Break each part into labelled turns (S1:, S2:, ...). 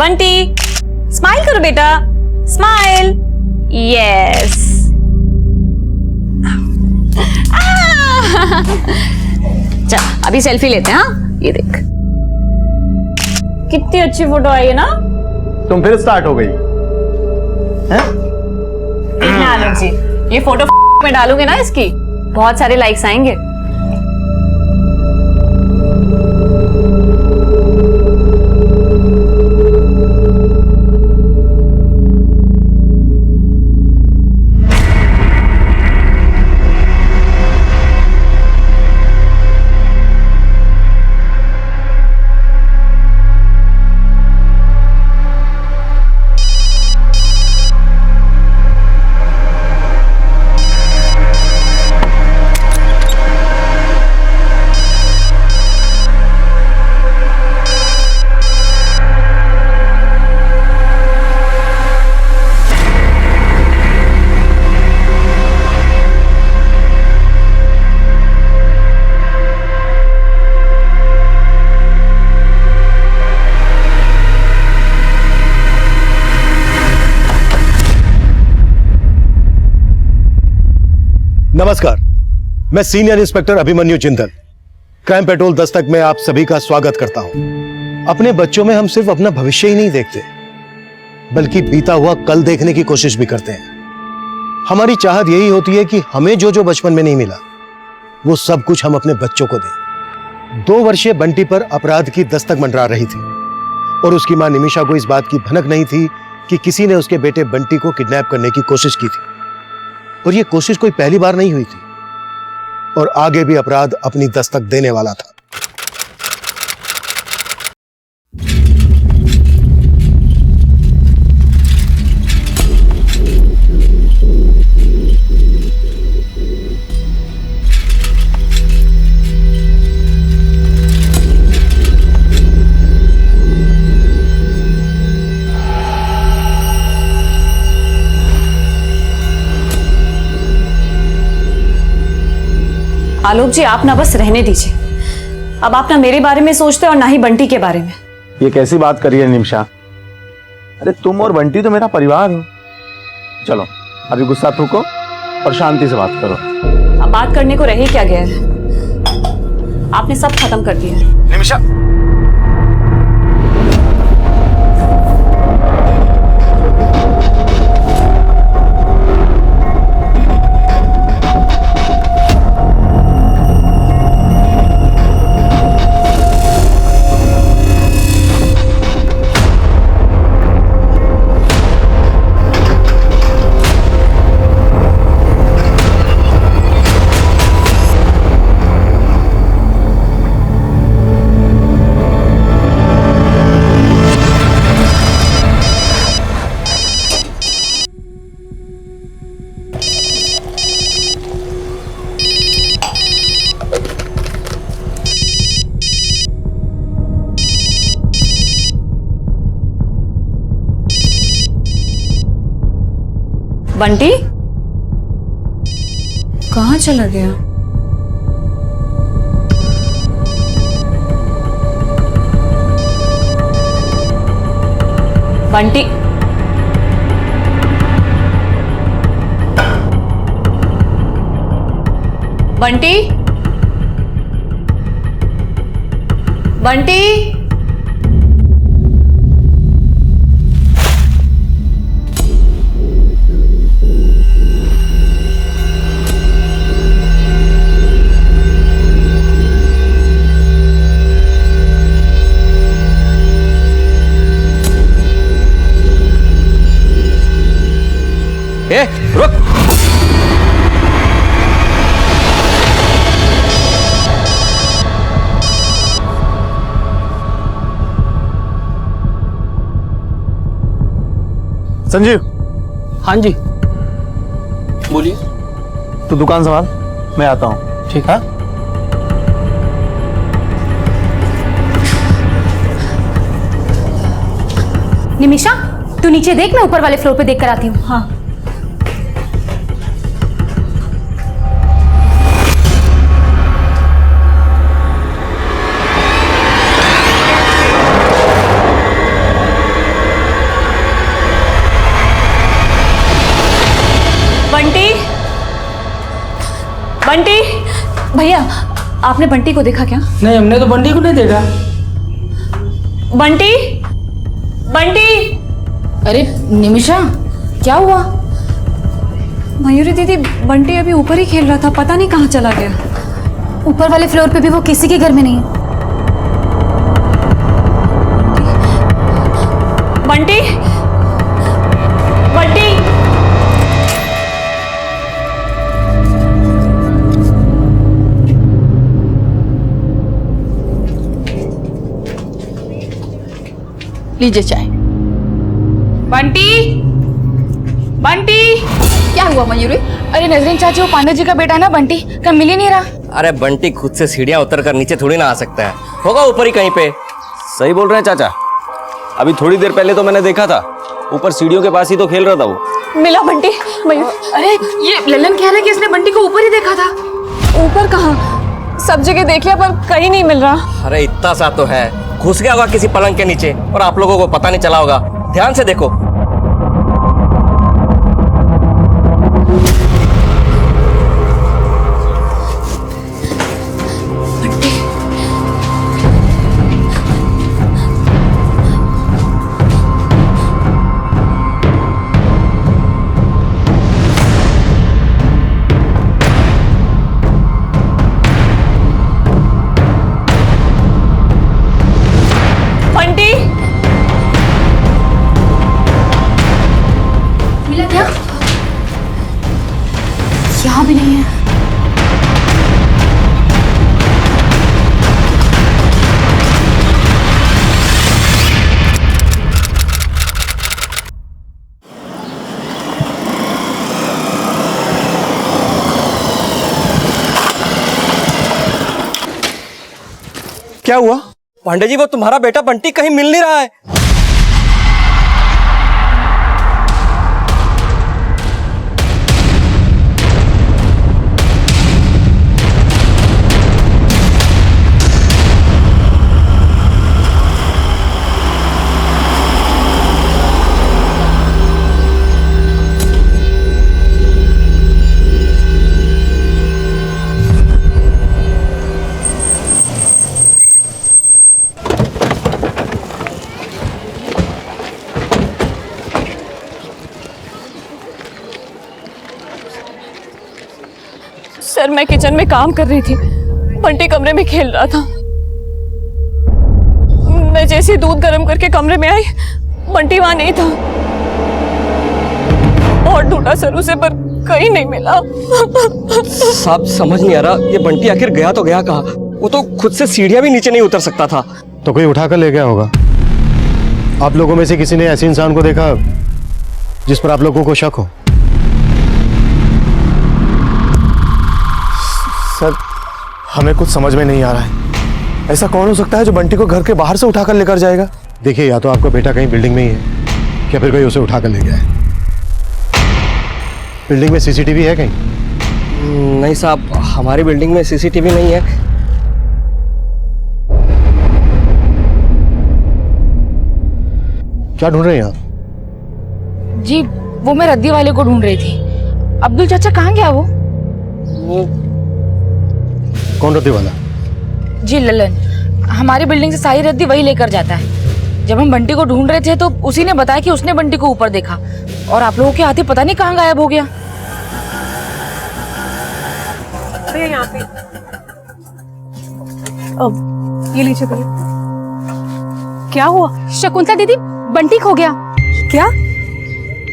S1: Bunty smile करो बेटा, smile. Yes. चल अभी सेल्फी लेते हैं। हाँ ये देख कितनी अच्छी फोटो आई है ना।
S2: तुम फिर स्टार्ट हो गई हैं?
S1: देखना आलोक जी, ये फोटो में डालूंगे ना इसकी बहुत सारे लाइक्स आएंगे।
S3: नमस्कार, मैं senior inspector Abhimanyu Jindal crime petrol Dastak में आप सभी का स्वागत करता हूं। अपने बच्चों में हम सिर्फ अपना भविष्य ही नहीं देखते बल्कि बीता हुआ कल देखने की कोशिश भी करते हैं। हमारी चाहत यही होती है कि हमें जो जो बचपन में नहीं मिला वो सब कुछ हम अपने बच्चों को दें। 2 वर्षीय बंटी पर अपराध की दस्तक मंडरा रही थी और उसकी मां निमिषा को इस बात की भनक नहीं थी कि किसी ने उसके बेटे बंटी को किडनैप करने की कोशिश की थी। और यह कोशिश कोई पहली बार नहीं हुई थी और आगे भी अपराध अपनी दस्तक देने वाला था।
S1: आलोक जी आप ना बस रहने दीजिए। अब आप ना मेरे बारे में सोचते और ना ही बंटी के बारे में।
S2: ये कैसी बात करी है निमिषा? अरे तुम और बंटी तो मेरा परिवार हो। चलो अभी गुस्सा थूको और शांति से बात करो।
S1: अब बात करने को रह ही क्या गया है? आपने सब खत्म कर दिया है।
S2: निमिषा
S1: बंटी कहाँ चला गया? बंटी बंटी बंटी
S2: ए रुक। संजीव।
S4: हाँ जी बोलिए।
S2: तो दुकान संभाल, मैं आता हूँ।
S4: ठीक है।
S5: निमिषा तू नीचे देख, मैं ऊपर वाले फ्लोर पे देख कर आती हूँ। हाँ
S1: भैया आपने बंटी को देखा क्या?
S4: नहीं, हमने तो बंटी को नहीं देखा।
S1: बंटी, बंटी।
S5: अरे निमिषा, क्या हुआ?
S1: मयूरी दीदी, बंटी अभी ऊपर ही खेल रहा था, पता नहीं कहाँ चला गया।
S5: ऊपर वाले फ्लोर पे भी वो किसी के घर में नहीं है।
S1: बंटी, बंटी।
S5: लीजिए चाय।
S6: बंटी, बंटी।
S5: क्या हुआ मयूरी?
S6: अरे नजरीन चाची, वो पांडे जी का बेटा है ना बंटी, कब मिल ही नहीं रहा।
S7: अरे बंटी खुद से सीढ़ियां उतर कर नीचे थोड़ी ना आ सकता है, होगा ऊपर ही कहीं पे।
S8: सही बोल रहे हैं चाचा, अभी थोड़ी देर पहले तो मैंने देखा था, ऊपर सीढ़ियों के पास ही तो खेल रहा था वो।
S1: मिला बंटी? मयूर,
S6: अरे ये ललन कह रहा है कि इसने बंटी को ऊपर ही देखा था।
S1: ऊपर कहाँ? सब जगह देख लिया पर कहीं नहीं मिल रहा।
S7: अरे इतना सा तो है, घुस गया होगा किसी पलंग के नीचे और आप लोगों को पता नहीं चला होगा। ध्यान से देखो।
S1: बंटी,
S5: मिला क्या? यहाँ भी नहीं है।
S7: क्या हुआ? पांडे जी, वो तुम्हारा बेटा बंटी कहीं मिल नहीं रहा है।
S1: सर मैं किचन में काम कर रही थी, बंटी कमरे में खेल रहा था। मैं जैसे ही दूध गर्म करके कमरे में आई, बंटी वहां नहीं था। और ढूंढा सर उसे पर कहीं नहीं मिला।
S7: साहब समझ नहीं आ रहा, ये बंटी आखिर गया तो गया कहाँ? वो तो खुद से सीढ़ियां भी नीचे नहीं उतर सकता था।
S3: तो कोई उठाकर ले गया होगा। आप लोगों में से किसी ने ऐसे इंसान को देखा जिस पर आप लोगों को शक हो?
S2: सर हमें कुछ समझ में नहीं आ रहा है, ऐसा कौन हो सकता है जो बंटी को घर के बाहर से उठाकर लेकर जाएगा?
S3: देखिए, या तो आपका बेटा कहीं बिल्डिंग में ही है या फिर कोई उसे उठाकर ले गया है। बिल्डिंग में सीसीटीवी है कहीं?
S7: नहीं साहब, हमारी बिल्डिंग में सीसीटीवी नहीं है।
S3: क्या ढूंढ रहे हैं आप?
S6: जी वो मैं रद्दी वाले को ढूंढ रही थी। अब्दुल चाचा कहाँ गया वो?
S3: कौन रद्दी वाला?
S6: जी ललन, हमारी बिल्डिंग से सारी रद्दी वही लेकर जाता है। जब हम बंटी को ढूंढ रहे थे तो उसी ने बताया कि उसने बंटी को ऊपर देखा और आप लोगों के आते पता नहीं कहाँ गायब हो गया।
S1: यहाँ पे अब ये लीजिए भैया। क्या हुआ?
S5: शकुंतला दीदी, बंटी खो गया।
S1: क्या?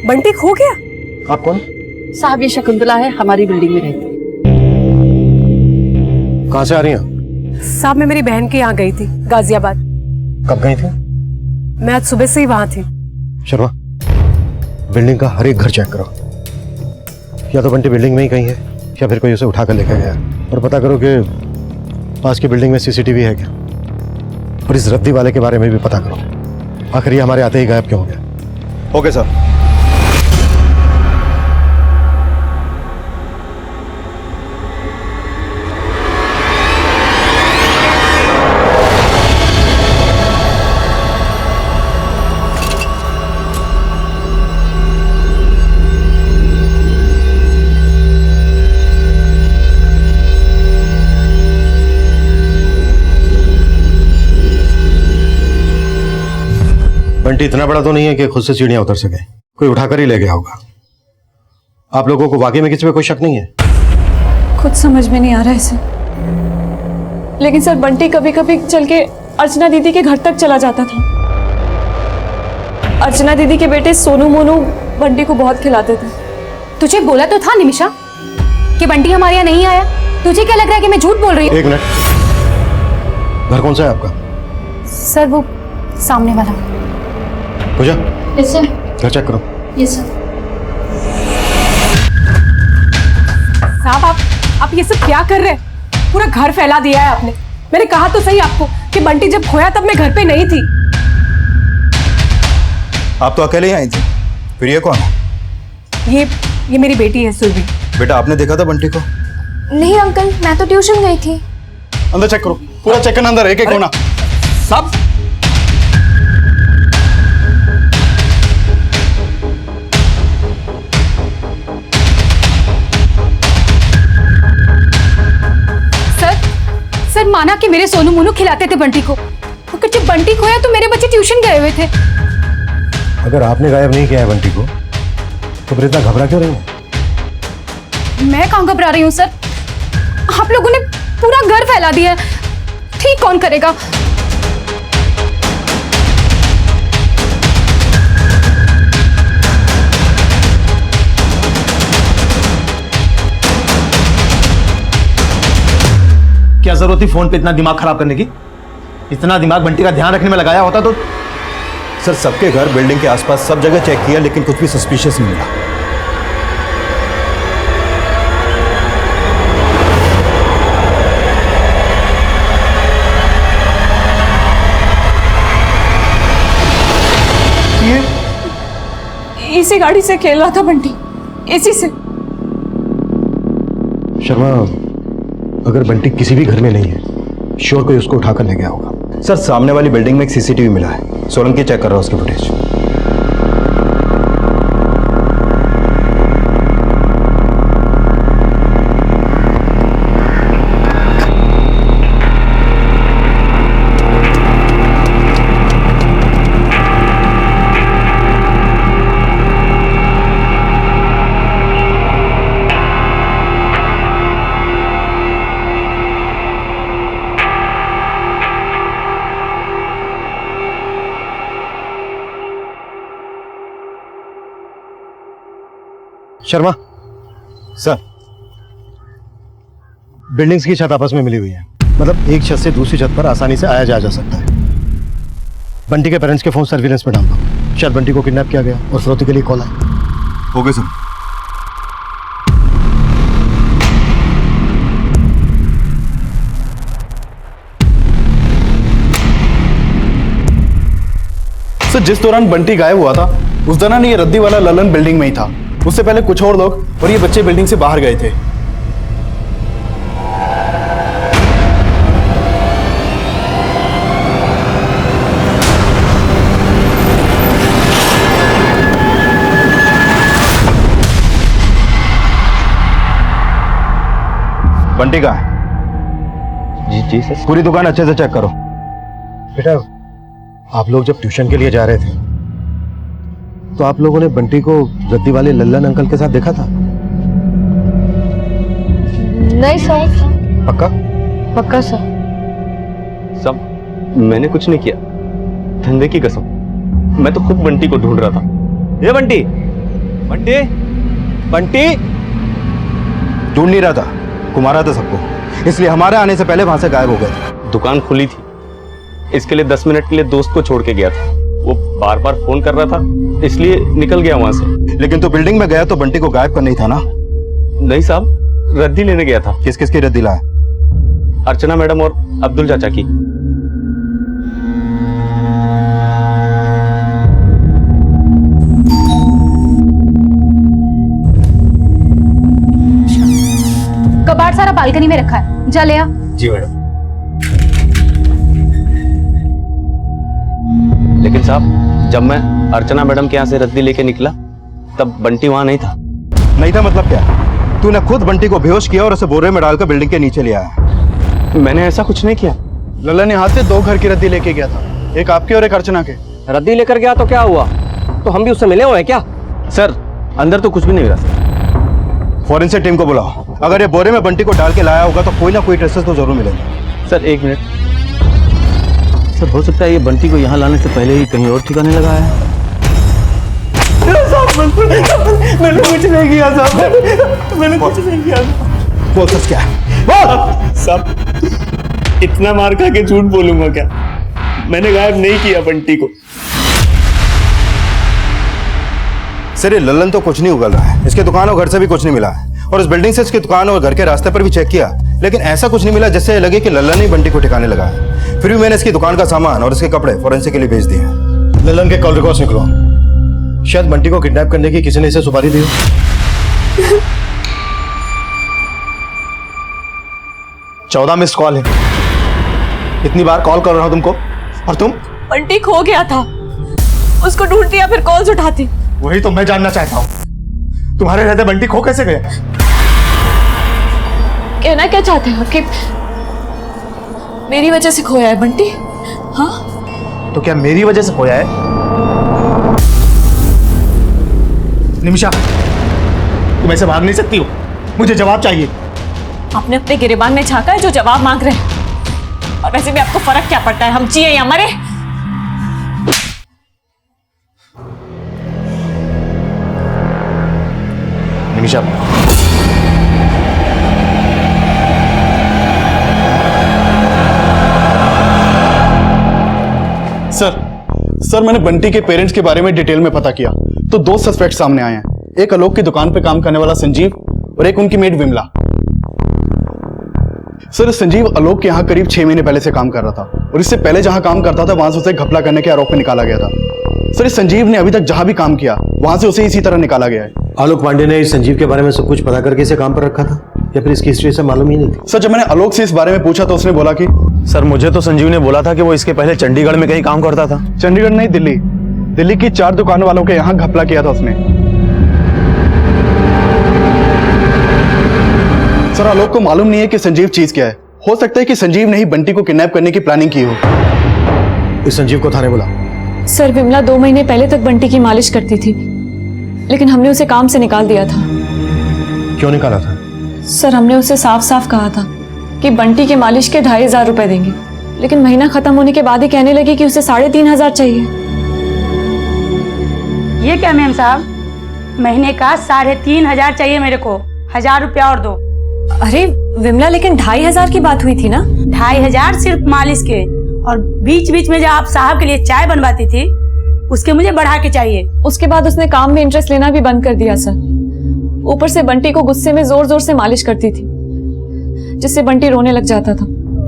S1: बंटी खो गया?
S3: आप कौन?
S9: साहब ये शकुंतला है, हमारी बिल्डिंग में रहती।
S3: कहाँ से आ रही हैं?
S10: साहब मैं मेरी बहन के यहाँ गई थी, गाजियाबाद।
S3: कब गई थी?
S10: मैं आज सुबह से ही वहां थी।
S3: शर्मा, बिल्डिंग का हर एक घर चेक करो। या तो बंटी बिल्डिंग में ही कहीं है या फिर कोई उसे उठाकर लेकर गया। और पता करो कि पास की बिल्डिंग में सीसीटीवी है क्या। और इस रद्दी वाले के बारे में भी पता करो, आखिर ये हमारे आते ही गायब क्यों हो गया।
S2: Okay sir.
S3: बंटी इतना बड़ा तो नहीं है कि खुद से सीढ़ियां उतर सके, कोई उठाकर ही ले गया होगा। आप लोगों को वाकई में किसी पे कोई शक नहीं है?
S1: कुछ समझ में नहीं आ रहा है सर, लेकिन सर बंटी कभी कभी चल के अर्चना दीदी के घर तक चला जाता था। अर्चना दीदी के बेटे सोनू मोनू बंटी को बहुत खिलाते थे।
S5: तुझे बोला तो था निमिषा कि बंटी हमारे यहाँ नहीं आया। तुझे क्या लग रहा है कि मैं झूठ बोल रही हूँ?
S3: एक मिनट, घर कौन सा है आपका?
S5: सर वो सामने वाला।
S3: पूजा,
S9: यस सर।
S3: घर चेक करो।
S9: Yes sir.
S10: साहब आप ये सब क्या कर रहे हैं? पूरा घर फैला दिया है आपने। मैंने कहा तो सही आपको कि बंटी जब खोया तब मैं घर पे नहीं थी।
S11: आप तो अकेले ही आई थी, फिर ये कौन है?
S10: ये मेरी बेटी है सुरभि।
S11: बेटा आपने देखा था बंटी को?
S5: नहीं अंकल, मैं तो ट्यूशन गई थी।
S11: अंदर चेक करो, पूरा चेक करना, अंदर एक एक कोना
S8: सब।
S5: सर माना कि मेरे सोनू मोनू खिलाते थे बंटी को, मगर जब बंटी खोया तो मेरे बच्चे ट्यूशन गए हुए थे।
S3: अगर आपने गायब नहीं किया है बंटी को तो फिर इतना घबरा क्यों रही है?
S5: मैं कहाँ घबरा रही हूँ सर, आप लोगों ने पूरा घर फैला दिया है। ठीक कौन करेगा?
S2: क्या जरूरत थी फोन पे इतना दिमाग खराब करने की? इतना दिमाग बंटी का ध्यान रखने में लगाया होता तो।
S11: सर सबके घर, बिल्डिंग के आसपास सब जगह चेक किया, लेकिन कुछ भी सस्पिशियस नहीं मिला।
S1: इसी गाड़ी से खेल रहा था बंटी, इसी से।
S3: शर्मा, अगर बंटी किसी भी घर में नहीं है, श्योर कोई उसको उठाकर ले गया होगा।
S11: सर सामने वाली बिल्डिंग में एक सीसीटीवी मिला है, सोलंकी चेक कर रहा है उसकी फुटेज।
S3: शर्मा
S11: सर
S3: बिल्डिंग्स की छत आपस में मिली हुई है, मतलब एक छत से दूसरी छत पर आसानी से आया जा सकता है। बंटी के पेरेंट्स के फोन सर्विलेंस में डाल दो, शायद बंटी को किडनैप किया गया और फिरौती के लिए कॉल आया।
S11: हो गए सर। सर जिस दौरान बंटी गायब हुआ था उस दौरान ये रद्दी वाला ललन बिल्डिंग में ही था। उससे पहले कुछ और लोग और ये बच्चे बिल्डिंग से बाहर गए थे। बंटी कहाँ है?
S8: जी सर।
S11: पूरी दुकान अच्छे से चेक करो।
S3: बेटा, आप लोग जब ट्यूशन के लिए जा रहे थे तो आप लोगों ने बंटी को रद्दी वाले लल्लन अंकल के साथ देखा था?
S9: नहीं सर।
S3: पक्का?
S9: पक्का सर।
S8: सब मैंने कुछ नहीं किया, धंधे की कसम। मैं तो खुद बंटी को ढूंढ रहा था। ये बंटी बंटी बंटी
S11: ढूंढ नहीं रहा था, घुमा रहा था सबको, इसलिए हमारे आने से पहले वहां से गायब हो गए थे।
S8: दुकान खुली थी, इसके लिए 10 मिनट के लिए दोस्त को छोड़ के गया था। वो बार बार फोन कर रहा था, इसलिए निकल गया वहां से।
S11: लेकिन तो बिल्डिंग में गया तो बंटी को गायब करना ही था ना?
S8: नहीं साहब, रद्दी लेने गया था।
S11: किस किस की रद्दी लाया?
S8: अर्चना मैडम और अब्दुल चाचा की।
S5: कबाड़ सारा बालकनी में रखा है, जा ले आ।
S8: जी मैडम। लेकिन साहब, जब मैं अर्चना मैडम के यहाँ से रद्दी लेके निकला तब बंटी वहां नहीं था।
S11: नहीं था मतलब क्या? तूने खुद बंटी को बेहोश किया और उसे बोरे में डालकर बिल्डिंग के नीचे ले आया।
S8: मैंने ऐसा कुछ नहीं किया।
S11: लल्लन यहाँ से 2 घर की रद्दी लेके गया था, एक आपके और एक अर्चना के।
S7: रद्दी लेकर गया तो क्या हुआ? तो हम भी उससे मिले हुए हैं क्या?
S2: सर अंदर तो कुछ भी नहीं मिला सर।
S3: फॉरेंसिक टीम को बुलाओ। अगर ये बोरे में बंटी को डाल के लाया होगा तो कोई ना कोई ट्रेसेस तो जरूर मिलेंगे।
S8: सर एक मिनट सर, हो सकता है ये बंटी को यहाँ लाने से पहले ही कहीं और ठिकाने लगाया है।
S11: मैंने कुछ नहीं किया साहब, मैंने कुछ नहीं किया।
S3: बोल सच क्या है?
S11: साहब इतना मार खा के झूठ बोलूंगा क्या? मैंने गायब नहीं किया बंटी को।
S3: सर ये लल्लन तो कुछ नहीं उगल रहा है। इसके दुकान और घर से भी कुछ नहीं मिला है, और इस बिल्डिंग से इसकी दुकान और घर के रास्ते पर भी चेक किया, लेकिन ऐसा कुछ नहीं मिला जिससे लगे कि लल्लन ही बंटी को ठिकाने लगा है। फिर भी मैंने इसकी दुकान का सामान और इसके कपड़े फॉरेंसिक के लिए भेज दिए हैं। लल्लन के कॉल रिकॉर्ड्स निकलो। शायद बंटी को किडनैप करने की किसी ने इसे सुपारी दी।
S2: 14 मिस्ड कॉल है। इतनी बार कॉल कर रहा हूं तुमको, और तुम?
S1: बंटी खो गया था, उसको ढूंढती या फिर कॉल्स उठाती।
S2: वही तो मैं जानना चाहता हूं, तुम्हारे रहते बंटी खो कैसे गया?
S1: कहना क्या चाहते हो कि मेरी वजह से खोया है बंटी? हाँ
S2: तो क्या मेरी वजह से खोया है? निमिषा तुम ऐसे भाग नहीं सकती हो, मुझे जवाब चाहिए।
S1: आपने अपने गिरेबान में झांका है जो जवाब मांग रहे हैं, और वैसे भी आपको फर्क क्या पड़ता है हम जिए या मरे?
S2: निमिषा
S11: सर मैंने बंटी के पेरेंट्स के बारे में डिटेल में पता किया तो 2 सस्पेक्ट सामने आए हैं। एक आलोक की दुकान पे काम करने वाला संजीव और एक उनकी मेड विमला। सर संजीव आलोक के यहाँ करीब 6 महीने पहले से काम कर रहा था, और इससे पहले जहां काम करता था वहां से उसे घपला करने के आरोप में निकाला गया था। सर इस संजीव ने अभी तक जहां भी काम किया वहां से उसे इसी तरह निकाला गया है।
S3: आलोक पांडे ने इस संजीव के बारे में सब कुछ पता करके इसे काम पर रखा था, या फिर इसकी हिस्ट्री से मालूम ही नहीं थी?
S11: सर जब मैंने आलोक से इस बारे में पूछा तो उसने बोला कि
S2: सर मुझे तो संजीव ने बोला था कि वो इसके पहले चंडीगढ़ में कहीं काम करता था।
S11: चंडीगढ़ नहीं, दिल्ली की 4 दुकानों वालों के यहाँ घपला किया था उसने। सर आलोक को मालूम नहीं है कि संजीव चीज क्या है। हो सकता है कि संजीव ने ही बंटी को किडनैप करने की प्लानिंग की हो।
S3: इस संजीव को थाने बुला।
S1: सर विमला 2 महीने पहले तक बंटी की मालिश करती थी, लेकिन हमने उसे काम से निकाल दिया था।
S3: क्यों निकाला था?
S1: सर हमने उसे साफ साफ कहा था कि बंटी के मालिश के 2500 रुपए देंगे, लेकिन महीना खत्म होने के बाद ही कहने लगी कि उसे 3500 चाहिए।
S10: ये क्या मैम साहब, महीने का 3500 चाहिए मेरे को, 1000 रुपया और दो।
S1: अरे विमला लेकिन 2500 की बात हुई थी ना?
S10: 2500 सिर्फ मालिश के, और बीच बीच में जो आप साहब के लिए चाय बनवाती थी उसके मुझे बढ़ा के चाहिए।
S1: उसके बाद उसने काम में इंटरेस्ट लेना भी बंद कर दिया सर। ऊपर से बंटी को गुस्से में जोर जोर से मालिश करती थी, जिससे बंटी रोने लग जाता था।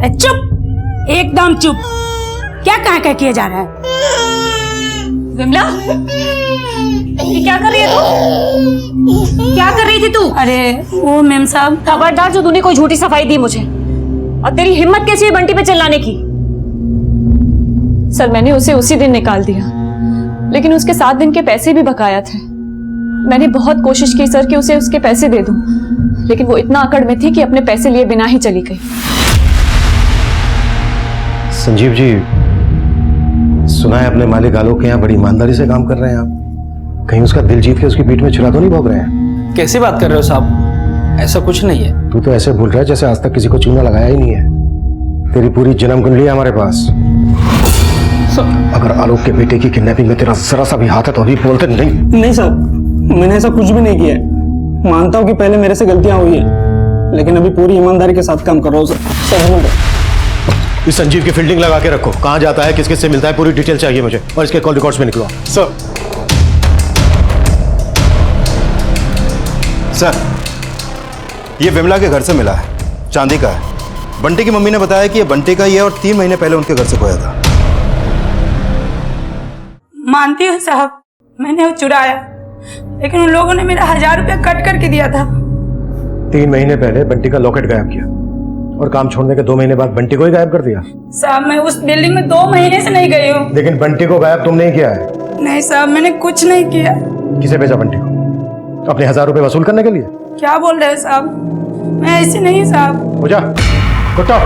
S10: चुप, एकदम चुप। क्या कह किया जा रहा है?
S1: विमला ये क्या कर रही है तू? क्या कर रही थी तू?
S10: अरे वो मैम साहब,
S1: खबरदार जो तूने कोई झूठी सफाई दी मुझे, और तेरी हिम्मत कैसी है बंटी पे चिल्लाने की? सर मैंने उसे उसी दिन निकाल दिया, लेकिन उसके 7 दिन के पैसे भी बकाया थे। मैंने बहुत कोशिश की सर कि उसे उसके पैसे दे दूं, लेकिन वो इतना अकड़ में थी कि अपने पैसे लिए बिना ही चली गई।
S3: संजीव जी, सुना है अपने मालिक आलोक के यहाँ बड़ी ईमानदारी से काम कर रहे हैं आप। कहीं उसका दिल जीत के उसकी पीठ में छुरा तो नहीं भोग रहे हैं?
S4: कैसी बात कर रहे हो साहब, ऐसा कुछ नहीं है।
S3: तू तो ऐसे बोल रहा है जैसे आज तक किसी को चूना लगाया ही नहीं है। तेरी पूरी जन्म कुंडली है हमारे पास। अगर आलोक के बेटे की किडनैपिंग में तेरा जरा सा भी हाथ है तो अभी बोलते
S4: नहीं साहब, मैंने ऐसा कुछ भी नहीं किया है। मानता हूँ कि पहले मेरे से गलतियां हुई है, लेकिन अभी पूरी ईमानदारी के साथ काम कर रहा हूँ सर।
S3: इस संजीव की फील्डिंग लगा के रखो। कहाँ जाता है, किस किस से मिलता है, पूरी डिटेल चाहिए मुझे, और इसके कॉल रिकॉर्ड्स में निकलो।
S11: सर
S3: ये विमला के घर से मिला है, चांदी का है। बंटी की मम्मी ने बताया कि ये बंटी का ही है, और 3 महीने पहले उनके घर से खोया था।
S10: मानती हूँ साहब, मैंने वो चुराया, लेकिन उन लोगों ने मेरा 1000 रुपया कट करके दिया था।
S3: 3 महीने पहले बंटी का लॉकेट गायब किया, और काम छोड़ने के 2 महीने बाद बंटी को ही गायब कर दिया।
S10: साहब मैं उस बिल्डिंग में 2 महीने से नहीं गई हूँ।
S3: लेकिन बंटी को गायब तुमने ही किया है।
S10: नहीं साहब, मैंने कुछ नहीं किया।
S3: किसे भेजा बंटी को? अपने 1000 रुपए वसूल करने के लिए?
S10: क्या बोल रहे हैं साहब, मैं ऐसी नहीं साहब।
S3: हो जा कुत्ता।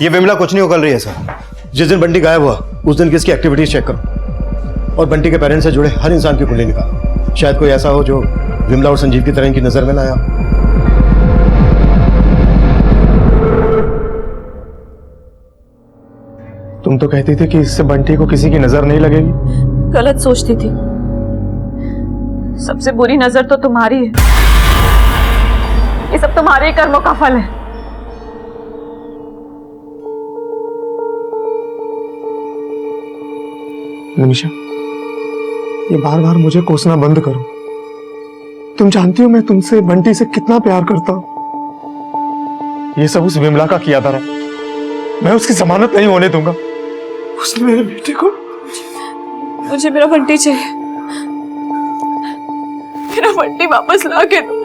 S3: ये विमला कुछ नहीं उगल रही है सर। जिस दिन बंटी गायब हुआ उस दिन की इसकी एक्टिविटीज चेक करो और बंटी के पेरेंट्स से जुड़े हर इंसान की कुंडली निकालो। शायद कोई ऐसा हो जो विमला और संजीव की तरह इनकी नजर में ना आया।
S2: तुम तो कहती थी कि इससे बंटी को किसी की नजर नहीं लगेगी।
S1: गलत सोचती थी। सबसे बुरी नजर तो तुम्हारी है। ये सब तुम्हारे कर्मों का फल है।
S2: निमिषा, ये बार बार मुझे कोसना बंद करो। तुम जानती हो मैं तुमसे, बंटी से कितना प्यार करता हूं। ये सब उस विमला का किया था। मैं उसकी जमानत नहीं होने दूंगा। उसने मेरे बेटे को।
S1: मुझे मेरा बंटी चाहिए। मेरा बंटी वापस ला के दो।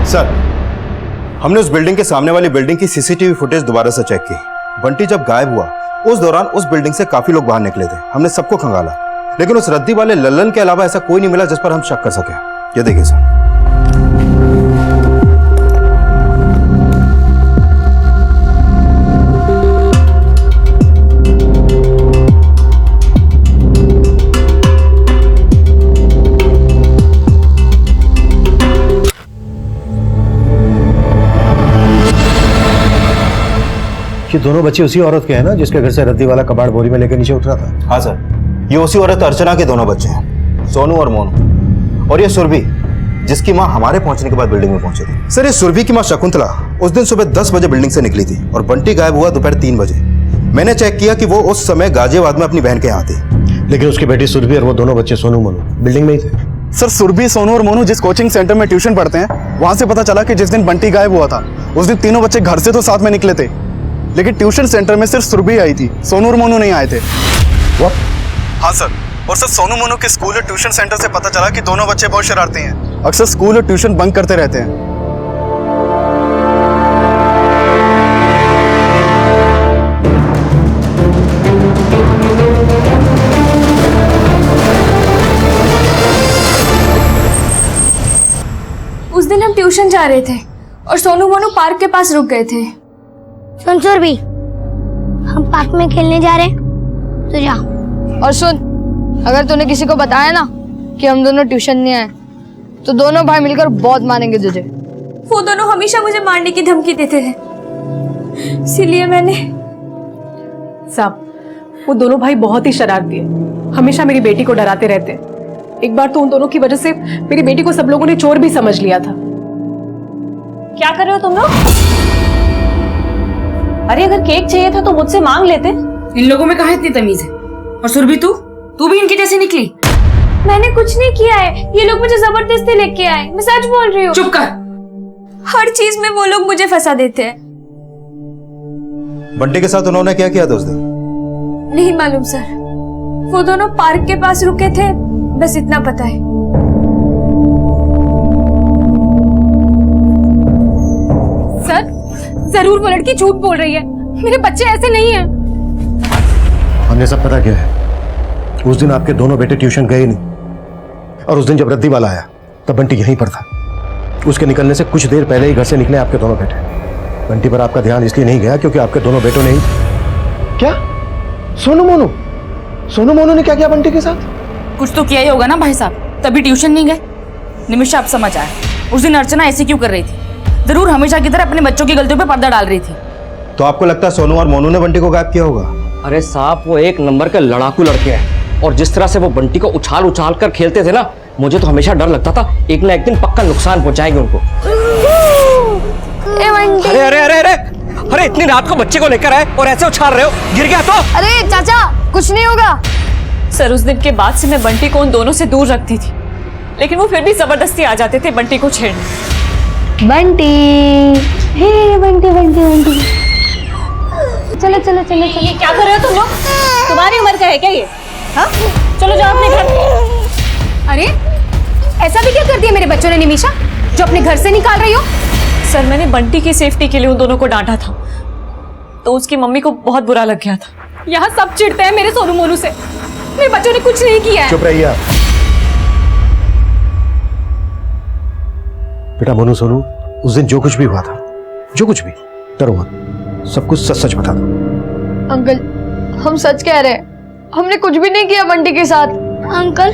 S3: सर, हमने उस बिल्डिंग के सामने वाली बिल्डिंग की सीसीटीवी फुटेज दोबारा से चेक की। बंटी जब गायब हुआ उस दौरान उस बिल्डिंग से काफी लोग बाहर निकले थे। हमने सबको खंगाला, लेकिन उस रद्दी वाले लल्लन के अलावा ऐसा कोई नहीं मिला जिस पर हम शक कर सके। ये देखिए सर। ये दोनों बच्चे उसी औरत के हैं ना जिसके घर से रद्दी वाला कबाड़ बोरी में लेकर नीचे उतरा था? हाँ सर, ये उसी औरत अर्चना के दोनों बच्चे हैं, सोनू और मोनू। और ये सुरभि, जिसकी माँ हमारे पहुंचने के बाद बिल्डिंग में पहुंची थी। सर, ये सुरभि की माँ शकुंतला उस दिन सुबह 10 बजे बिल्डिंग से निकली थी और बंटी गायब हुआ दोपहर 3 बजे। मैंने चेक किया कि वो उस समय गाजियाबाद में अपनी बहन के यहाँ थी। लेकिन उसकी बेटी सुरभि और वो दोनों बच्चे सोनू मोनू बिल्डिंग में ही थे।
S11: सर, सुरभि, सोनू और मोनू जिस कोचिंग सेंटर में ट्यूशन पढ़ते हैं, वहां से पता चला कि जिस दिन बंटी गायब हुआ था उस दिन तीनों बच्चे घर से तो साथ में निकले थे, लेकिन ट्यूशन सेंटर में सिर्फ सुरभि आई थी, सोनू और मोनू नहीं आए थे।
S3: What?
S11: हाँ सर, और सर सोनू मोनू के स्कूल और ट्यूशन सेंटर से पता चला कि दोनों बच्चे बहुत शरारती हैं, अक्सर स्कूल और ट्यूशन बंक करते रहते हैं।
S5: उस दिन हम ट्यूशन जा रहे थे और सोनू मोनू पार्क के पास रुक गए थे।
S9: सुन सुरभि, हम पार्क में खेलने जा रहे हैं, तो जा।
S12: और सुन, अगर तूने किसी को बताया ना कि हम दोनों ट्यूशन नहीं आए तो दोनों भाई मिलकर बहुत मारेंगे तुझे।
S5: वो दोनों हमेशा मुझे मारने की धमकी देते थे, इसीलिए मैंने।
S10: साहब, वो दोनों भाई बहुत ही शरारती है, हमेशा मेरी बेटी को डराते रहते हैं। एक बार तो उन दोनों की वजह से मेरी बेटी को सब लोगों ने चोर भी समझ लिया था।
S1: क्या कर रहे हो तुम लोग? अरे अगर केक चाहिए था तो मुझसे मांग लेते।
S6: इन लोगों में कहाँ इतनी तमीज है? और सुरभि, तू भी इनकी जैसी निकली?
S5: मैंने कुछ नहीं किया है, ये लोग मुझे जबरदस्ती लेके आए, मैं सच बोल रही हूँ।
S6: चुप कर।
S5: हर चीज में वो लोग मुझे फंसा देते हैं।
S3: बंटी के साथ उन्होंने क्या किया था उस दिन?
S5: नहीं मालूम सर, वो दोनों पार्क के पास रुके थे, बस इतना पता है।
S10: सर, जरूर वो लड़की झूठ बोल रही है, मेरे बच्चे ऐसे नहीं हैं।
S3: हमने सब पता किया है। उस दिन आपके दोनों बेटे ट्यूशन गए नहीं, और उस दिन जब रद्दी वाला आया तब बंटी यहीं पर था। उसके निकलने से कुछ देर पहले ही घर से निकले आपके दोनों बेटे। बंटी पर आपका ध्यान इसलिए नहीं गया क्योंकि आपके दोनों बेटों ने ही।
S2: क्या? सोनू मोनू ने क्या किया बंटी के साथ?
S6: कुछ तो किया ही होगा ना भाई साहब, तभी ट्यूशन नहीं गए। निमिषा, आप समझ आए उस दिन अर्चना ऐसे क्यों कर रही थी? जरूर हमेशा की तरह अपने बच्चों की गलतियों पे पर्दा डाल रही थी।
S3: तो आपको लगता है सोनू और मोनू ने बंटी को गायब किया होगा?
S7: अरे साहब, वो एक नंबर के लड़ाकू लड़के हैं और जिस तरह से वो बंटी को उछाल उछाल कर खेलते थे ना, मुझे तो हमेशा डर लगता था एक ना एक दिन पक्का नुकसान पहुंचाएंगे उनको। अरे अरे अरे अरे अरे, इतनी रात को बच्चे को लेकर आए और ऐसे उछाल रहे हो, गिर गया तो?
S12: अरे चाचा, कुछ नहीं होगा।
S1: सर, उस दिन के बाद से मैं बंटी को उन दोनों से दूर रखती थी, लेकिन वो फिर भी जबरदस्ती आ जाते थे बंटी को छेड़ने।
S9: बंटी, हे बंटी बंटी बंटी, चलो चलो चलो चलो।
S1: ये क्या कर रहे हो तुम लोग? तुम्हारी उम्र का है क्या ये? हाँ, चलो जाओ अपने घर।
S10: अरे ऐसा भी क्या कर दिया मेरे बच्चों ने निमिषा?
S5: जो अपने घर से निकाल रही हो?
S1: सर मैंने बंटी की सेफ्टी के लिए उन दोनों को डांटा था, तो उसकी मम्मी को बहुत बुरा लग गया था।
S5: यहाँ सब चिढ़ते हैं मेरे सोनू मोनू से। मेरे बच्चों ने कुछ नहीं किया है।
S3: चुप रहिए आप। बेटा मोनू सोनू, उस दिन जो कुछ भी हुआ था, जो कुछ भी, डरो मत, सब कुछ सच सच बता दो।
S12: अंकल हम सच कह रहे हैं, हमने कुछ भी नहीं किया बंटी के साथ।
S9: अंकल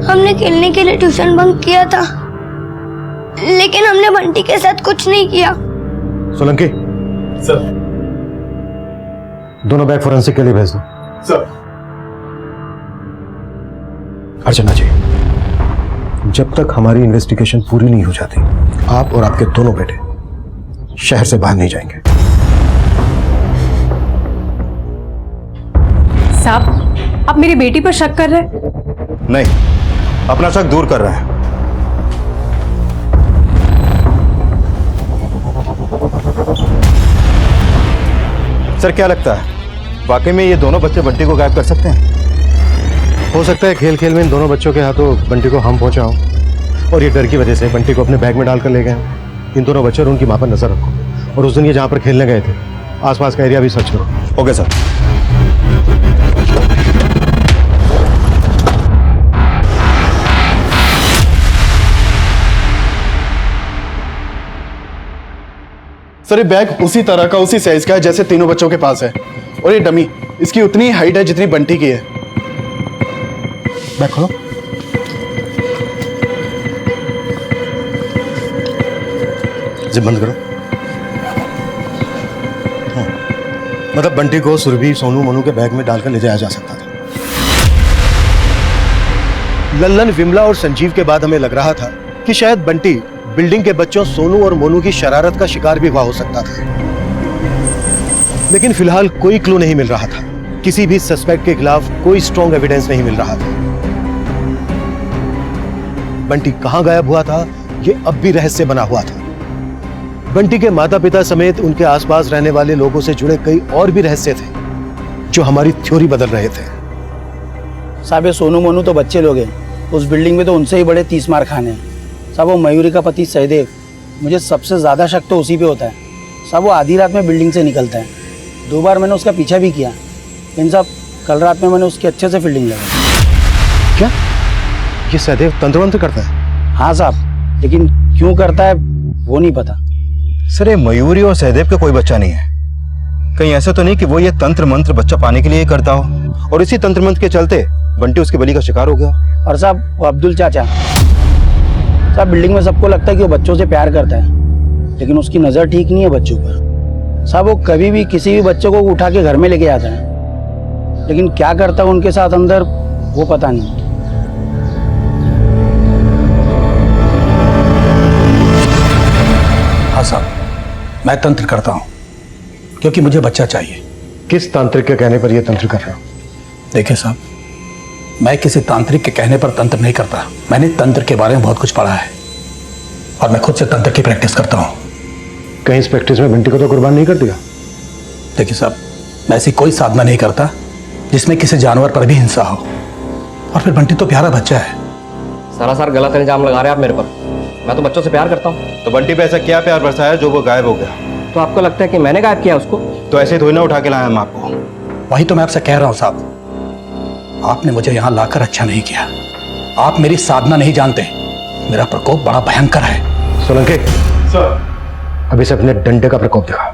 S9: हमने खेलने के लिए ट्यूशन बंक किया था, लेकिन हमने बंटी के साथ कुछ नहीं किया।
S3: सोलंकी
S11: सर।
S3: दोनों बैग फोरेंसिक के लिए भेज दो।
S11: सर।
S3: अर्चना जी, जब तक हमारी इन्वेस्टिगेशन पूरी नहीं हो जाती, आप और आपके दोनों बेटे शहर से बाहर नहीं जाएंगे।
S10: साहब आप मेरी बेटी पर शक कर रहे हैं?
S11: नहीं, अपना शक दूर कर रहे हैं। सर क्या लगता है, वाकई में ये दोनों बच्चे बंटी को गायब कर सकते हैं?
S3: हो सकता है खेल खेल में इन दोनों बच्चों के हाथों बंटी को हम पहुंचाओ, और ये डर की वजह से बंटी को अपने बैग में डालकर ले गए। इन दोनों बच्चों और उनकी मां पर नजर रखो, और उस दिन ये जहां पर खेलने गए थे आसपास का एरिया भी सर्च करो।
S11: Okay sir. सर ये बैग उसी तरह का, उसी साइज का है जैसे तीनों बच्चों के पास है, और ये डमी, इसकी उतनी हाइट है जितनी बंटी की है।
S3: बैग खोलो। जिप बंद करो। मतलब बंटी को सुरभि, सोनू, मोनू के बैग में डालकर ले जाया जा सकता था। लल्लन, विमला और संजीव के बाद हमें लग रहा था कि शायद बंटी बिल्डिंग के बच्चों सोनू और मोनू की शरारत का शिकार भी हुआ हो सकता था, लेकिन फिलहाल कोई क्लू नहीं मिल रहा था। किसी भी सस्पेक्ट के खिलाफ कोई स्ट्रॉन्ग एविडेंस नहीं मिल रहा था। बंटी कहां गायब हुआ था, यह अब भी रहस्य बना हुआ था। बंटी के माता पिता समेत उनके आसपास रहने वाले लोगों से जुड़े कई और भी रहस्य थे, जो हमारी थ्योरी बदल रहे थे।
S4: साहब ये सोनू मोनू तो बच्चे लोग हैं, उस बिल्डिंग में तो उनसे ही बड़े 30 मार खाने हैं। साहब वो मयूरी का पति सहदेव, मुझे सबसे ज़्यादा शक तो उसी पे होता है। साहब वो आधी रात में बिल्डिंग से निकलता है, 2 बार मैंने उसका पीछा भी किया, इन सब कल रात में मैंने उसकी अच्छे से फील्डिंग लगाई।
S3: क्या ये सहदेव तंत्र मंत्र करता है?
S4: हाँ साहब, लेकिन क्यों करता है वो नहीं पता।
S11: सर ये मयूरी और सहदेव का कोई बच्चा नहीं है, कहीं ऐसा तो नहीं कि वो ये तंत्र मंत्र बच्चा पाने के लिए करता हो, और इसी तंत्र मंत्र के चलते बंटी उसके बलि का शिकार हो गया।
S4: और साहब वो अब्दुल चाचा, साहब बिल्डिंग में सबको लगता है कि वो बच्चों से प्यार करता है, लेकिन उसकी नज़र ठीक नहीं है बच्चों पर। साहब वो कभी भी किसी भी बच्चे को उठा के घर में लेके आता है, लेकिन क्या करता है उनके साथ अंदर वो पता नहीं।
S13: हाँ साहब, मैं तंत्र करता हूँ क्योंकि मुझे बच्चा चाहिए।
S3: किस तांत्रिक के कहने पर यह तंत्र कर रहे हो?
S13: देखिए साहब, मैं किसी तांत्रिक के कहने पर तंत्र नहीं करता। मैंने तंत्र के बारे में बहुत कुछ पढ़ा है और मैं खुद से तंत्र की प्रैक्टिस करता हूँ।
S3: कहीं इस प्रैक्टिस में बंटी को तो कुर्बान नहीं कर दिया?
S13: देखिए साहब, मैं ऐसी कोई साधना नहीं करता जिसमें किसी जानवर पर भी हिंसा हो, और फिर बंटी तो प्यारा बच्चा है।
S7: सरासर गलत इल्जाम लगा रहे हैं आप मेरे पर। मैं तो बच्चों से प्यार करता हूँ।
S11: तो बंटी पे ऐसा क्या प्यार बरसाया जो वो गायब हो गया?
S7: तो आपको लगता है कि मैंने गायब किया उसको?
S11: तो ऐसे थोड़ी ना उठा के लाया हम आपको।
S13: वही तो मैं आपसे कह रहा हूँ साहब, आपने मुझे यहाँ लाकर अच्छा नहीं किया। आप मेरी साधना नहीं जानते, मेरा प्रकोप बड़ा भयंकर है।
S3: सोलंकी
S11: सर,
S3: अभी से अपने डंडे का प्रकोप दिखा।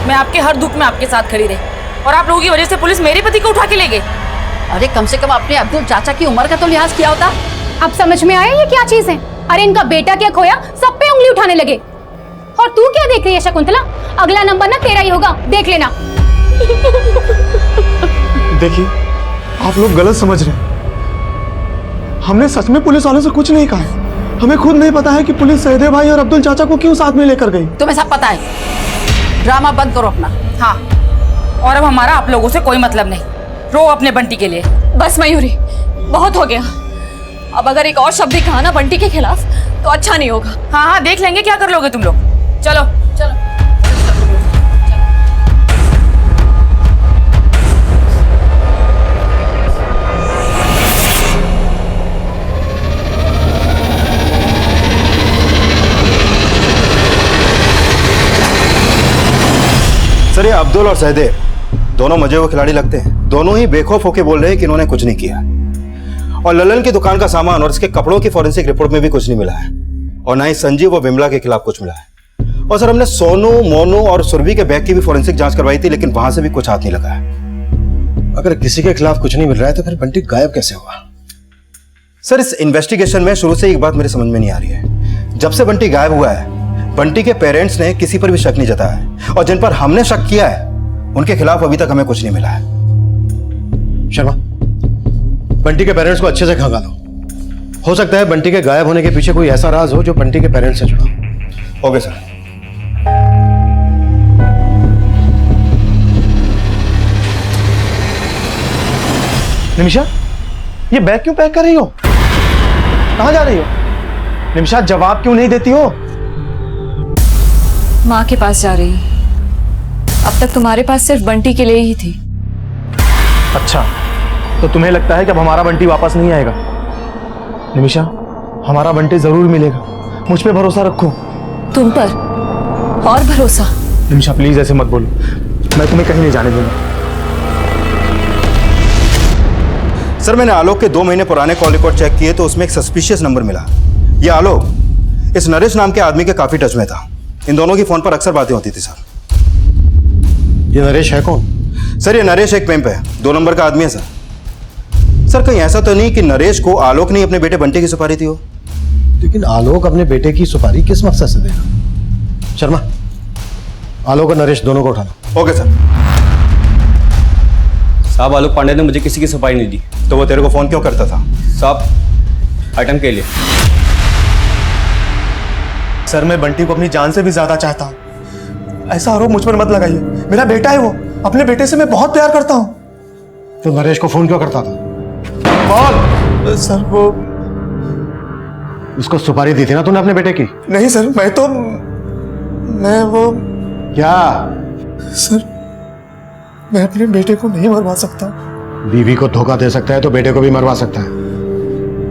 S6: मैं आपके हर दुख में आपके साथ खड़ी रही, और आप लोगों की वजह से पुलिस मेरे पति को उठा के ले गई।
S14: अरे कम से कम अपने अब्दुल चाचा की उम्र का तो लिहाज किया होता।
S5: अब समझ में आया ये क्या चीज है? अरे इनका बेटा क्या खोया, सब पे उंगली उठाने लगे। और तू क्या देख रही है शकुंतला? अगला नंबर ना तेरा ही होगा, देख लेना।
S2: देखिए आप लोग गलत समझ रहे हैं। हमने सच में पुलिस वालों से कुछ नहीं कहा है। हमें खुद नहीं पता है कि पुलिस सहदेव भाई और अब्दुल चाचा को क्यों साथ में लेकर गई।
S14: तुम्हें सब पता है, ड्रामा बंद करो अपना।
S6: हाँ, और अब हमारा आप लोगों से कोई मतलब नहीं। रो अपने बंटी के लिए।
S1: बस मयूरी, बहुत हो गया। अब अगर एक और शब्द भी कहा ना बंटी के खिलाफ तो अच्छा नहीं होगा।
S6: हाँ हाँ, देख लेंगे क्या कर लोगे तुम लोग। चलो चलो।
S15: सर ये अब्दुल और सहदेव दोनों मजे हुए खिलाड़ी लगते हैं। दोनों ही बेखौफ होकर बोल रहे हैं कि इन्होंने कुछ नहीं किया। और ललन की दुकान का सामान और इसके कपड़ों की फॉरेंसिक रिपोर्ट में भी कुछ नहीं मिला है, और ना ही संजीव और विमला के खिलाफ कुछ मिला है। और सर हमने सोनू, मोनू और सुरभि के बैग की भी फॉरेंसिक जांच करवाई थी, लेकिन वहां से भी कुछ हाथ नहीं लगा है।
S3: अगर किसी के खिलाफ कुछ नहीं मिल रहा है तो फिर बंटी गायब कैसे हुआ?
S15: सर इस इन्वेस्टिगेशन में शुरू से एक बात मेरे समझ में नहीं आ रही है। जब से बंटी गायब हुआ है, बंटी के पेरेंट्स ने किसी पर भी शक नहीं जताया है, और जिन पर हमने शक किया है उनके खिलाफ अभी तक हमें कुछ नहीं मिला है।
S3: शर्मा, बंटी के पेरेंट्स को अच्छे से खंगालो। हो सकता है बंटी के गायब होने के पीछे कोई ऐसा राज हो जो बंटी के पेरेंट्स से जुड़ा हो।
S15: Okay sir.
S2: निमिषा, ये बैग क्यों पैक कर रही हो? कहां जा रही हो? निमिषा, जवाब क्यों नहीं देती हो?
S1: माँ के पास जा रही। अब तक तुम्हारे पास सिर्फ बंटी के लिए ही थी।
S2: अच्छा, तो तुम्हें लगता है कि अब हमारा बंटी वापस नहीं आएगा? निमिषा, हमारा बंटी जरूर मिलेगा, मुझ पे भरोसा रखो।
S1: तुम पर और भरोसा?
S2: निमिषा प्लीज ऐसे मत बोलो, मैं तुम्हें कहीं नहीं जाने दूंगा।
S15: सर मैंने आलोक के 2 महीने पुराने कॉल रिकॉर्ड चेक किए तो उसमें एक सस्पिशियस नंबर मिला। यह आलोक इस नरेश नाम के आदमी के काफी टच में था। इन दोनों की फोन पर अक्सर बातें होती थी। सर
S3: ये नरेश है कौन?
S15: सर ये नरेश एक पिंप है, 2 नंबर का आदमी है सर। सर कहीं ऐसा तो नहीं कि नरेश को आलोक ने अपने बेटे बंटी की सुपारी दी हो?
S3: लेकिन आलोक अपने बेटे की सुपारी किस मकसद से देगा? शर्मा, आलोक और नरेश दोनों को उठाना।
S15: Okay sir.
S8: साहब आलोक पांडे ने मुझे किसी की सुपारी नहीं दी।
S15: तो वो तेरे को फोन क्यों करता था?
S8: साहब आइटम के लिए।
S2: सर मैं बंटी को अपनी जान से भी ज्यादा चाहता हूँ। ऐसा आरोप मुझ पर मत लगाइए, मेरा बेटा है वो, अपने बेटे से मैं बहुत प्यार करता हूँ।
S3: तो नरेश को फोन क्यों करता था?
S2: बोल। सर वो
S3: उसको सुपारी दी थी ना तूने अपने बेटे की?
S2: नहीं सर, मैं वो
S3: क्या?
S2: सर मैं अपने बेटे को नहीं मरवा सकता।
S3: बीवी को धोखा दे सकता है तो बेटे को भी मरवा सकता है।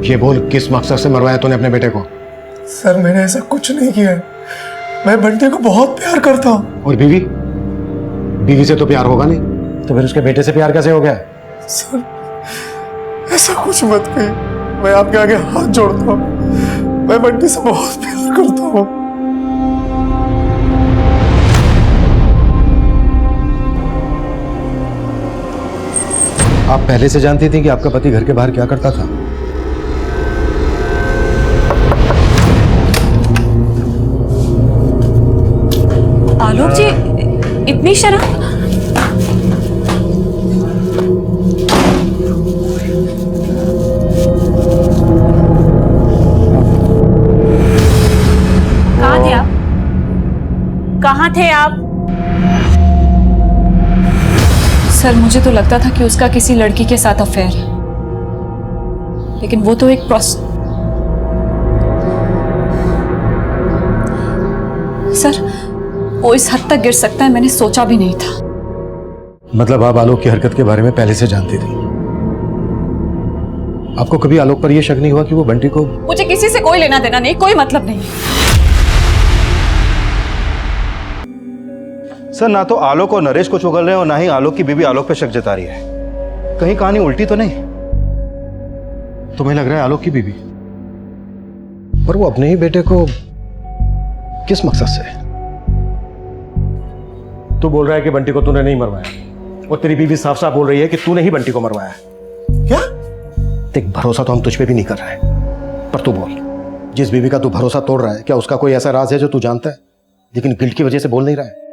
S3: ये बोल, किस मकसद से मरवाया तूने अपने बेटे को?
S2: सर मैंने ऐसा कुछ नहीं किया है, मैं बंटी को बहुत प्यार करता हूँ।
S3: और बीवी? बीवी से तो प्यार होगा नहीं, तो फिर उसके बेटे से प्यार कैसे हो गया?
S2: सर ऐसा कुछ मत कहिए, मैं आपके आगे हाथ जोड़ता हूँ, मैं बंटी से बहुत प्यार करता हूँ।
S3: आप पहले से जानती थी कि आपका पति घर के बाहर क्या करता था?
S1: आलोक जी, इतनी शर्म?
S5: कहाँ थे आप? कहाँ थे आप?
S1: सर मुझे तो लगता था कि उसका किसी लड़की के साथ अफेयर है, लेकिन वो तो एक सर वो इस हद तक गिर सकता है मैंने सोचा भी नहीं था।
S3: मतलब आप आलोक की हरकत के बारे में पहले से जानती थी? आपको कभी आलोक पर यह शक नहीं हुआ कि वो बंटी को?
S1: मुझे किसी से कोई लेना देना नहीं, कोई मतलब नहीं।
S15: सर ना तो आलोक और नरेश को चुगल रहे हैं और ना ही आलोक की बीवी आलोक पे शक जता रही है। कहीं कहानी उल्टी तो नहीं?
S3: तुम्हें लग रहा है आलोक की बीवी? पर वो अपने ही बेटे को किस मकसद से? तू बोल रहा है कि बंटी को तूने नहीं मरवाया, और तेरी बीवी साफ साफ बोल रही है कि तूने ही बंटी को मरवाया।
S2: क्या?
S3: देख, भरोसा तो हम तुझ पे भी नहीं कर रहे हैं, पर तू बोल, जिस बीवी का तू भरोसा तोड़ रहा है, क्या उसका कोई ऐसा राज है जो तू जानता है लेकिन गिल्ट की वजह से बोल नहीं रहा है?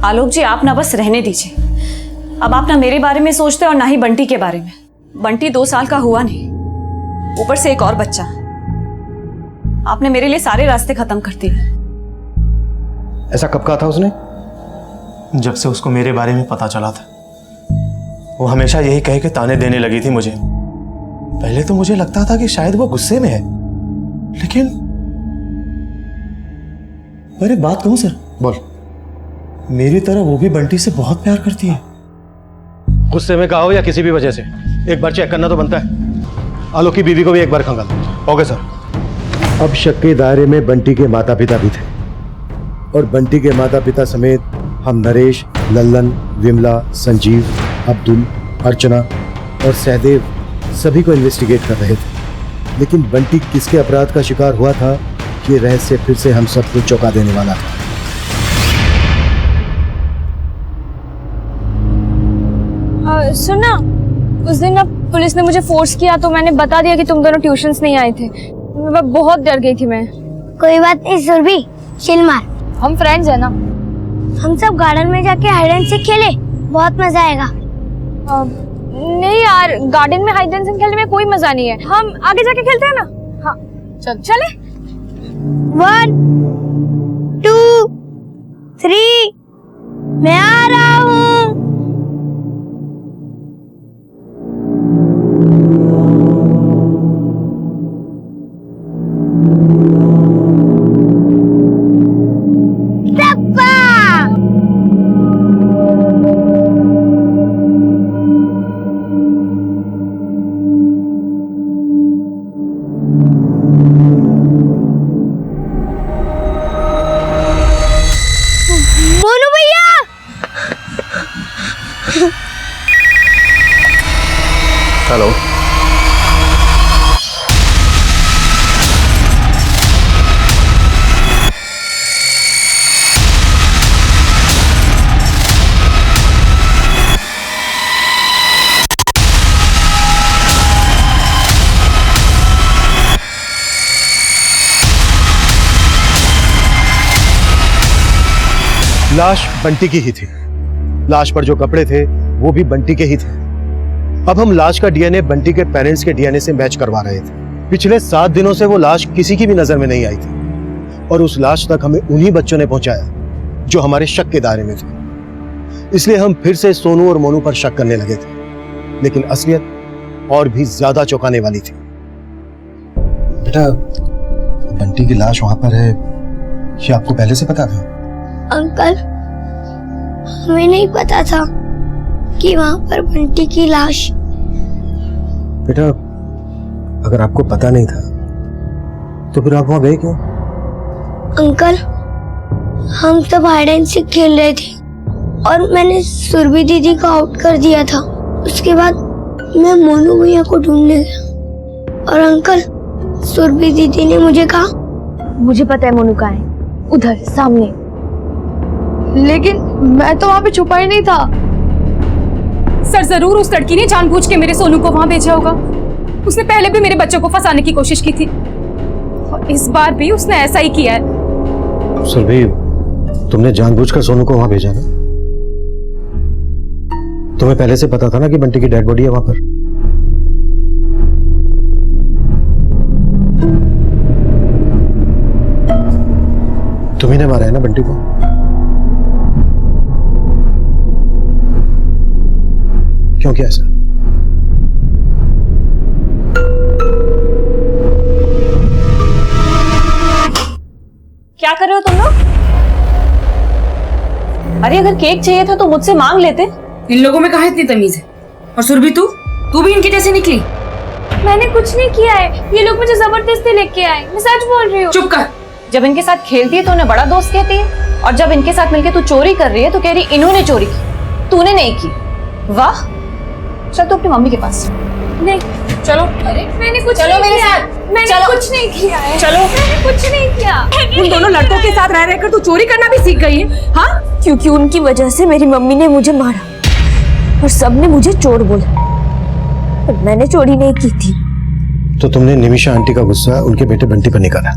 S1: आलोक जी आप ना बस रहने दीजिए। अब आप ना मेरे बारे में सोचते और ना ही बंटी के बारे में। बंटी 2 साल का हुआ नहीं, ऊपर से एक और बच्चा। आपने मेरे लिए सारे रास्ते खत्म कर दिए।
S3: ऐसा कब कहा था उसने?
S2: जब से उसको मेरे बारे में पता चला था, वो हमेशा यही कह के ताने देने लगी थी मुझे। पहले तो मुझे लगता था कि शायद वो गुस्से में है, लेकिन पर एक बात कहूं सर?
S3: बोल।
S2: मेरी तरह वो भी बंटी से बहुत प्यार करती है।
S3: गुस्से में कहा हो या किसी भी वजह से, एक बार चेक करना तो बनता है। आलोक की बीवी को भी एक बार खंगाल।
S15: Okay sir.
S3: अब शक के दायरे में बंटी के माता पिता भी थे, और बंटी के माता पिता समेत हम नरेश, लल्लन, विमला, संजीव, अब्दुल, अर्चना और सहदेव सभी को इन्वेस्टिगेट कर रहे थे, लेकिन बंटी किसके अपराध का शिकार हुआ था, ये रहस्य फिर से हम सबको चौंका देने वाला था।
S12: सुना, उस दिन ना पुलिस ने मुझे फोर्स किया तो मैंने बता दिया कि तुम दोनों ट्यूशन्स नहीं आए थे। मैं बहुत डर गई थी मैं।
S9: कोई बात नहीं सुरभि, चिल मार।
S12: हम फ्रेंड्स हैं ना।
S9: हम सब गार्डन में जाके हाइड एंड सीक खेले, बहुत मजा आएगा।
S12: नहीं यार, गार्डन में हाइड एंड सीक खेलने में कोई मजा नहीं है। हम आगे जाके खेलते हैं ना। हाँ चले।
S9: 1 2 3 मैं आ रहा हूँ।
S3: हेलो, लाश बंटी की ही थी। लाश पर जो कपड़े थे वो भी बंटी के ही थे। अब हम लाश का डीएनए बंटी के पेरेंट्स के डीएनए से मैच करवा रहे थे। पिछले 7 दिनों से वो लाश किसी की भी नजर में नहीं आई थी और उस लाश तक हमें उन्हीं बच्चों ने पहुंचाया जो हमारे शक के दायरे में थे। इसलिए हम फिर से सोनू और मोनू पर शक करने लगे थे, लेकिन असलियत और भी ज्यादा चौंकाने वाली थी। बेटा, बंटी की लाश वहां पर है, ये आपको पहले से पता था?
S9: अंकल, हमें नहीं पता था कि वहां पर बंटी की लाश।
S3: बेटा, अगर आपको पता नहीं था तो फिर आप वहां गए क्यों?
S9: अंकल, हम सब हाइड एंड सीक खेल रहे थे और मैंने सुरभि दीदी को आउट कर दिया था। उसके बाद मैं मोनू भैया को ढूंढने गया और अंकल, सुरभि दीदी ने मुझे कहा,
S12: मुझे पता है मोनू कहाँ है, उधर सामने। लेकिन मैं तो वहां पे छुपा ही नहीं था।
S1: सर, जरूर उस लड़की ने जानबूझ के मेरे सोनू को वहां भेजा होगा। उसने पहले भी मेरे बच्चों को फंसाने की कोशिश की थी और इस बार भी उसने ऐसा ही किया है।
S3: सुरभि, तुमने जानबूझकर सोनू को वहां भेजा ना? तुम्हें पहले से पता था ना कि बंटी की डेड बॉडी है वहां पर? तुम्ही ने मारा है ना बंटी को? क्यों किया ऐसा?
S1: क्या कर रहे हो तुम लोग? अरे अगर केक चाहिए था तो मुझसे मांग लेते।
S6: इन लोगों में कहाँ इतनी तमीज है? और सुरभि, तू भी इनकी जैसे निकली?
S12: मैंने कुछ नहीं किया है, ये लोग मुझे जबरदस्ती लेके आए। मैं सच बोल रही हूँ।
S6: चुप कर।
S1: जब इनके साथ खेलती है तो उन्हें बड़ा दोस्त कहती है और जब इनके साथ मिलके तू चोरी कर रही है तो कह रही इन्होंने चोरी की, तूने नहीं की। वाह, चल तू अपनी मम्मी के पास।
S12: नहीं,
S6: चलो।
S12: अरे मैंने कुछ
S1: चलो
S12: नहीं
S1: मेरे
S12: किया।
S1: साथ।
S12: मैंने
S1: चलो।
S12: कुछ नहीं किया है।
S1: चलो।
S12: मैंने कुछ नहीं किया।
S6: उन दोनों लड़कों के साथ रह रहकर तू चोरी करना भी सीख गई है? हाँ,
S12: क्योंकि उनकी वजह से मेरी मम्मी ने मुझे मारा और सबने मुझे चोर बोला, पर मैंने चोरी नहीं की थी।
S3: तो तुमने निमिषा आंटी का गुस्सा उनके बेटे बंटी पर निकाला?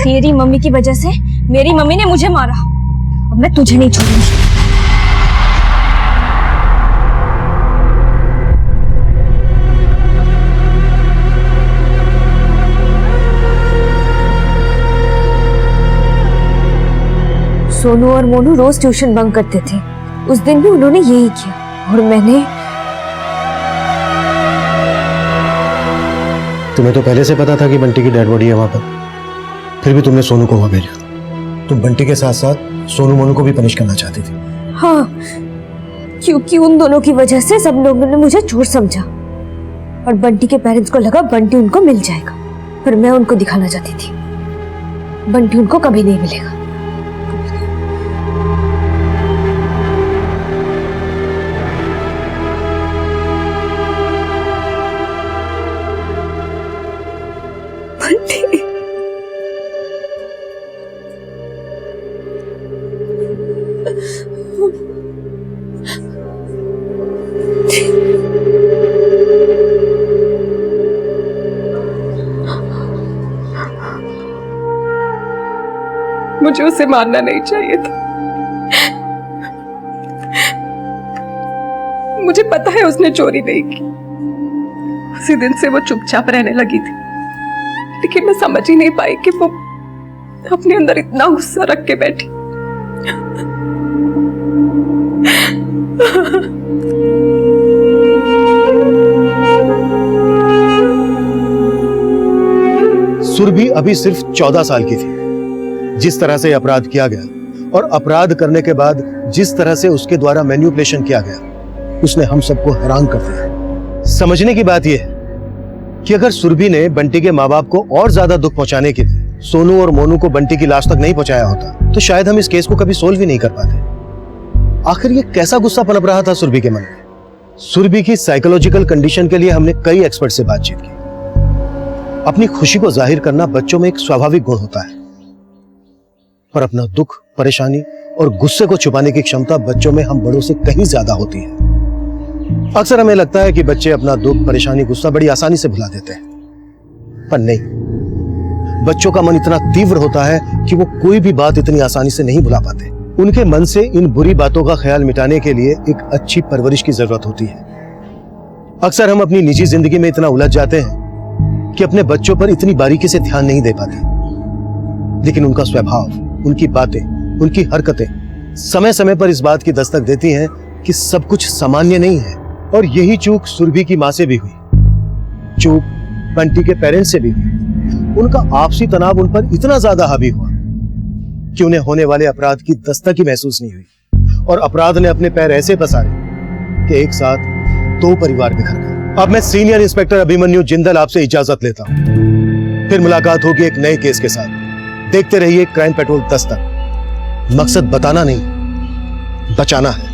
S12: तेरी मम्मी की वजह से मेरी मम्मी ने मुझे मारा, अब मैं तुझे नहीं छोड़ूंगी। सोनू और मोनू रोज ट्यूशन बंक करते थे, उस दिन भी उन्होंने यही किया और मैंने।
S3: तुम्हें तो पहले से पता था कि बंटी की डेड बॉडी है वहां पर, फिर भी तुमने सोनू को वहां भेजा। तुम बंटी के साथ साथ सोनू मोनू को भी पनिश करना चाहती थी।
S12: हाँ, क्योंकि उन दोनों की वजह से सब लोगों ने मुझे चोर समझा और बंटी के पेरेंट्स को लगा बंटी उनको मिल जाएगा, पर मैं उनको दिखाना चाहती थी बंटी उनको कभी नहीं मिलेगा।
S10: मुझे उसे मारना नहीं चाहिए था। मुझे पता है उसने चोरी नहीं की, उसी दिन से वो चुपचाप रहने लगी थी, लेकिन मैं समझ ही नहीं पाई कि वो अपने अंदर इतना गुस्सा रख के बैठी।
S3: सुरभि अभी सिर्फ 14 साल की थी। जिस तरह से अपराध किया गया और अपराध करने के बाद जिस तरह से उसके द्वारा मैन्युपुलेशन किया गया, उसने हम सबको हैरान कर दिया। समझने की बात यह है कि अगर सुरभि ने बंटी के माँ बाप को और ज्यादा दुख पहुंचाने के लिए सोनू और मोनू को बंटी की लाश तक नहीं पहुंचाया होता, तो शायद हम इस केस को कभी सोल्व ही नहीं कर पाते। आखिर ये कैसा गुस्सा पनप रहा था सुरभि के मन में? सुरभि की साइकोलॉजिकल कंडीशन के लिए हमने कई एक्सपर्ट से बातचीत की। अपनी खुशी को जाहिर करना बच्चों में एक स्वाभाविक गुण होता है, पर अपना दुख, परेशानी और गुस्से को छुपाने की क्षमता बच्चों में हम बड़ों से कहीं ज्यादा होती है। अक्सर हमें लगता है कि बच्चे अपना दुख, परेशानी, गुस्सा बड़ी आसानी से भुला देते हैं, पर नहीं। बच्चों का मन इतना तीव्र होता है कि वो कोई भी बात इतनी आसानी से नहीं भुला पाते। उनके मन से इन बुरी बातों का ख्याल मिटाने के लिए एक अच्छी परवरिश की जरूरत होती है। अक्सर हम अपनी निजी जिंदगी में इतना उलझ जाते हैं कि अपने बच्चों पर इतनी बारीकी से ध्यान नहीं दे पाते, लेकिन उनका स्वभाव, उनकी बातें, उनकी हरकतें समय समय पर इस बात की दस्तक देती हैं कि सब कुछ सामान्य नहीं है। और यही चूक सुरभि की मां से भी हुई, चूक बंटी के पेरेंट्स से भी हुई। उनका आपसी तनाव उन पर इतना ज्यादा हावी हुआ कि उन्हें होने वाले अपराध की दस्तक ही महसूस नहीं हुई और अपराध ने अपने पैर ऐसे पसारे कि एक साथ 2 परिवार बिखर गए। अब मैं सीनियर इंस्पेक्टर अभिमन्यु जिंदल आपसे इजाजत लेता हूं। फिर मुलाकात होगी एक नए केस के साथ। देखते रहिए क्राइम पेट्रोल दस्तक। मकसद बताना नहीं, बचाना है।